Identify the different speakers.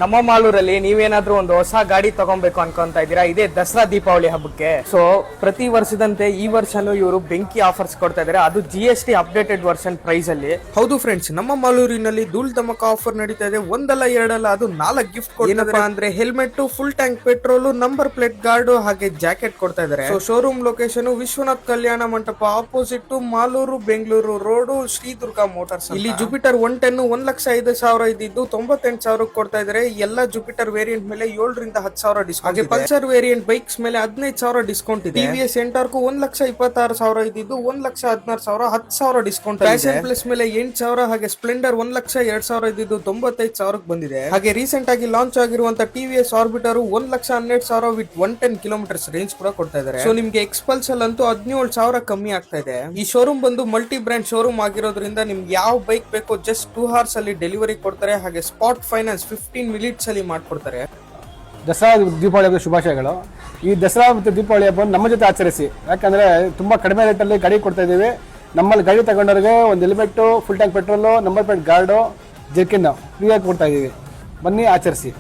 Speaker 1: ನಮ್ಮ ಮಾಲೂರಲ್ಲಿ ನೀವೇನಾದ್ರೂ ಒಂದು ಹೊಸ ಗಾಡಿ ತಗೊಬೇಕು ಅನ್ಕೊಂತ ಇದ್ದೀರಾ ಇದೇ ದಸರಾ ದೀಪಾವಳಿ ಹಬ್ಬಕ್ಕೆ. ಸೊ ಪ್ರತಿ ವರ್ಷದಂತೆ ಈ ವರ್ಷನೂ ಇವರು ಬೆಂಕಿ ಆಫರ್ಸ್ ಕೊಡ್ತಾ ಇದಾರೆ, ಅದು GST ಅಪ್ಡೇಟೆಡ್ ವರ್ಷನ್ ಪ್ರೈಸ್ ಅಲ್ಲಿ. ಹೌದು ಫ್ರೆಂಡ್ಸ್, ನಮ್ಮ ಮಾಲೂರಿನಲ್ಲಿ ಧೂಳ್ ಧಮಕ ಆಫರ್ ನಡೀತಾ ಇದೆ. ಒಂದಲ್ಲ ಎರಡಲ್ಲ, ಅದು 4 ಗಿಫ್ಟ್ ಏನಪ್ಪಾ ಅಂದ್ರೆ helmet, full tank petrol, number plate guard ಹಾಗೆ ಜಾಕೆಟ್ ಕೊಡ್ತಾ ಇದಾರೆ. So showroom location Vishwanath Kalyana Mantapa opposite Malur Bengaluru road Shri Durga motors. ಇಲ್ಲಿ ಜುಪಿಟರ್ 110 1,05,000 ಇದ್ದಿದ್ದು 98,000 ಕೊಡ್ತಾ ಇದಾರೆ. ಎಲ್ಲ ಜುಪಿಟರ್ ವೇರಿಯಂಟ್ ಮೇಲೆ 7 ರಿಂದ 10,000 ಡಿಸ್ಕೌಂಟ್. ಹಾಗೆ ಪಲ್ಸರ್ ವೇರಿಯಂಟ್ ಬೈಕ್ಸ್ ಮೇಲೆ 15,000 ಡಿಸ್ಕೌಂಟ್ ಇದೆ. TVS ಎಂಟಾರ್ಕ್ 1,26,000 ಇದ್ದಿದ್ದು 1,16,000 10,000 ಡಿಸ್ಕೌಂಟ್. ಫ್ಯಾಷನ್ ಪ್ಲಸ್ ಮೇಲೆ 8,000. ಹಾಗೆ ಸ್ಪ್ಲೆಂಡರ್ 1,02,000 ಇದ್ದಿದ್ದು 95,000 ಬಂದಿದೆ. ಹಾಗೆ ರೀಸೆಂಟ್ ಆಗಿ ಲಾಂಚ್ ಆಗಿರುವಂತ TVS Orbiter 1,12,000 with 110 kilometres range ಕೂಡ ಕೊಡ್ತಾ ಇದಾರೆ. ಸೊ ನಿಮ್ಗೆ ಎಕ್ಸ್ಪಲ್ಸ್ ಅಂತೂ 17,000 ಕಮ್ಮಿ ಆಗ್ತಾ ಇದೆ. ಈ ಶೋರೂಮ್ ಬಂದು ಮಲ್ಟಿ ಬ್ರ್ಯಾಂಡ್ ಶೋರೂಮ್ ಆಗಿರೋದ್ರಿಂದ ನಿಮ್ಗೆ ಯಾವ ಬೈಕ್ ಬೇಕೋ ಜಸ್ಟ್ 2 hours ಅಲ್ಲಿ ಡೆಲಿವರಿ ಕೊಡ್ತಾರೆ. ಹಾಗೆ ಸ್ಪಾಟ್ ಫೈನಾನ್ಸ್ 15 minutes ಅಲ್ಲಿ ಮಾಡ್ಕೊಡ್ತಾರೆ.
Speaker 2: ದಸರಾ ದೀಪಾವಳಿ ಹಬ್ಬದ ಶುಭಾಶಯಗಳು. ಈ ದಸರಾ ಮತ್ತು ದೀಪಾವಳಿ ಹಬ್ಬ ನಮ್ಮ ಜೊತೆ ಆಚರಿಸಿ, ಯಾಕಂದರೆ ತುಂಬ ಕಡಿಮೆ ರೇಟಲ್ಲಿ ಗಾಡಿ ಕೊಡ್ತಾ ಇದ್ದೀವಿ. ನಮ್ಮಲ್ಲಿ ಗಾಡಿ ತಗೊಂಡವ್ರಿಗೆ ಒಂದು helmet, full tank petrol, number plate guard, jerkin ಫ್ರೀಯಾಗಿ ಕೊಡ್ತಾ ಇದ್ದೀವಿ. ಬನ್ನಿ ಆಚರಿಸಿ.